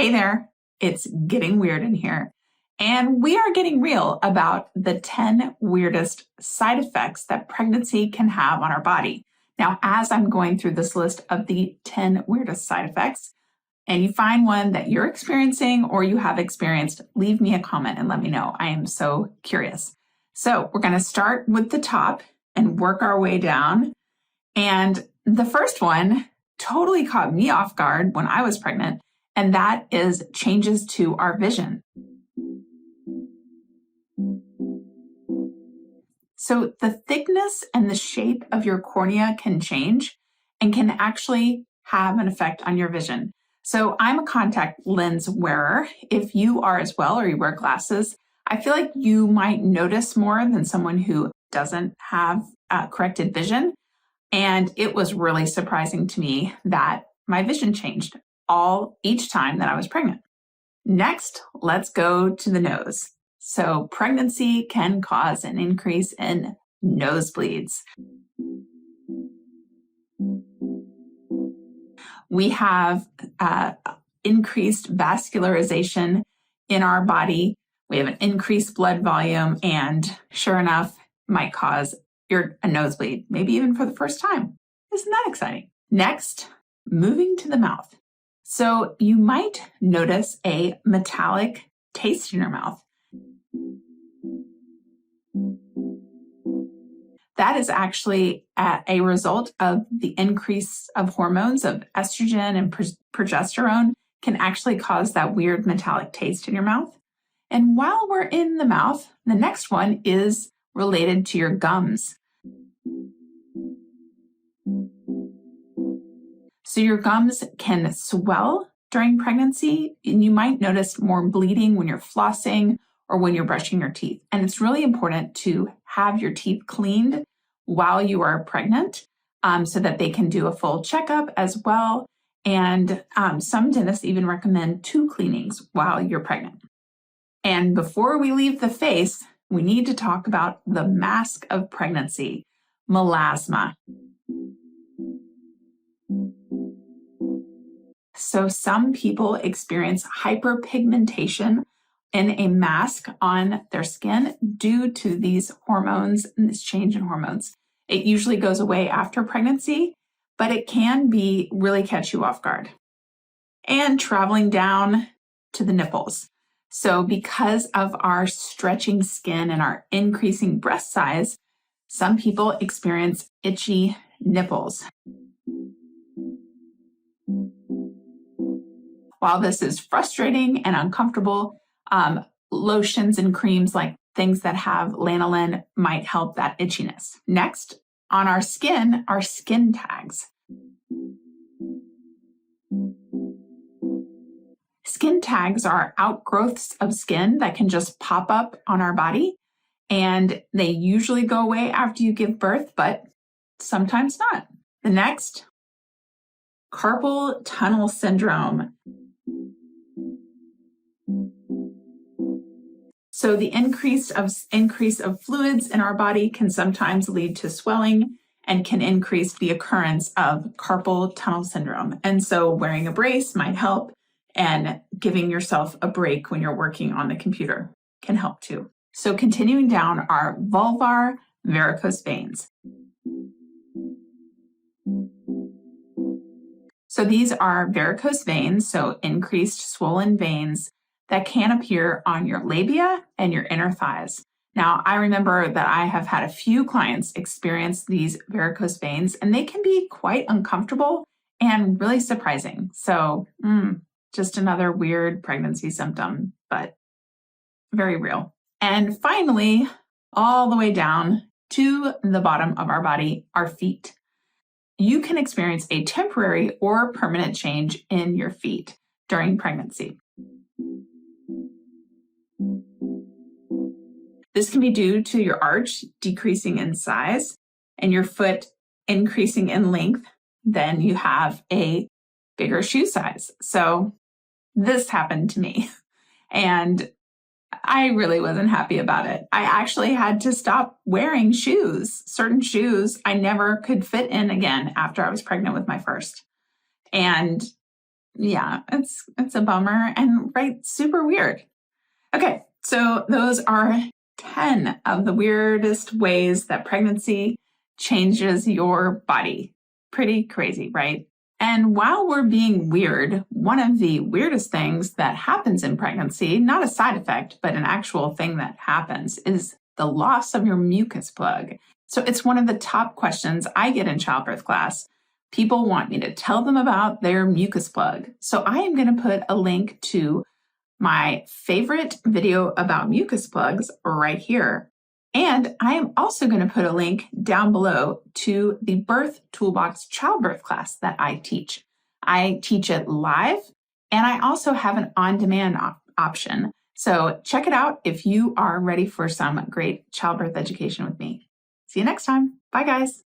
Hey there, it's getting weird in here. And we are getting real about the 10 weirdest side effects that pregnancy can have on our body. Now, as I'm going through this list of the 10 weirdest side effects, and you find one that you're experiencing or you have experienced, leave me a comment and let me know. I am so curious. So we're going to start with the top and work our way down. And the first one totally caught me off guard when I was pregnant, and that is changes to our vision. So the thickness and the shape of your cornea can change and can actually have an effect on your vision. So I'm a contact lens wearer. If you are as well, or you wear glasses, I feel like you might notice more than someone who doesn't have corrected vision. And it was really surprising to me that my vision changed each time that I was pregnant. Next, let's go to the nose. So pregnancy can cause an increase in nosebleeds. We have increased vascularization in our body. We have an increased blood volume, and sure enough, might cause a nosebleed, maybe even for the first time. Isn't that exciting? Next, moving to the mouth. So you might notice a metallic taste in your mouth. That is actually a result of the increase of hormones of estrogen and progesterone can actually cause that weird metallic taste in your mouth. And while we're in the mouth, the next one is related to your gums. So your gums can swell during pregnancy, and you might notice more bleeding when you're flossing or when you're brushing your teeth. And it's really important to have your teeth cleaned while you are pregnant so that they can do a full checkup as well. And some dentists even recommend 2 cleanings while you're pregnant. And before we leave the face, we need to talk about the mask of pregnancy, melasma. So some people experience hyperpigmentation in a mask on their skin due to these hormones and this change in hormones. It usually goes away after pregnancy, but it can really catch you off guard. And traveling down to the nipples. So because of our stretching skin and our increasing breast size, some people experience itchy nipples. While this is frustrating and uncomfortable, lotions and creams like things that have lanolin might help that itchiness. Next, on our skin tags. Skin tags are outgrowths of skin that can just pop up on our body, and they usually go away after you give birth, but sometimes not. The next, carpal tunnel syndrome. So the increase of fluids in our body can sometimes lead to swelling and can increase the occurrence of carpal tunnel syndrome. And so wearing a brace might help, and giving yourself a break when you're working on the computer can help too. So continuing down are vulvar vericose veins. So these are varicose veins, so increased swollen veins that can appear on your labia and your inner thighs. Now, I remember that I have had a few clients experience these varicose veins, and they can be quite uncomfortable and really surprising. So, just another weird pregnancy symptom, but very real. And finally, all the way down to the bottom of our body, our feet. You can experience a temporary or permanent change in your feet during pregnancy. This can be due to your arch decreasing in size and your foot increasing in length. Then you have a bigger shoe size. So this happened to me, and I really wasn't happy about it. I actually had to stop wearing shoes. Certain shoes I never could fit in again after I was pregnant with my first. And Yeah, it's a bummer and right, super weird. Okay, so those are 10 of the weirdest ways that pregnancy changes your body. Pretty crazy, right? And while we're being weird, one of the weirdest things that happens in pregnancy, not a side effect, but an actual thing that happens, is the loss of your mucus plug. So it's one of the top questions I get in childbirth class. People want me to tell them about their mucus plug. So I am going to put a link to my favorite video about mucus plugs right here. And I am also going to put a link down below to the Birth Toolbox childbirth class that I teach. I teach it live, and I also have an on-demand option. So check it out if you are ready for some great childbirth education with me. See you next time. Bye, guys.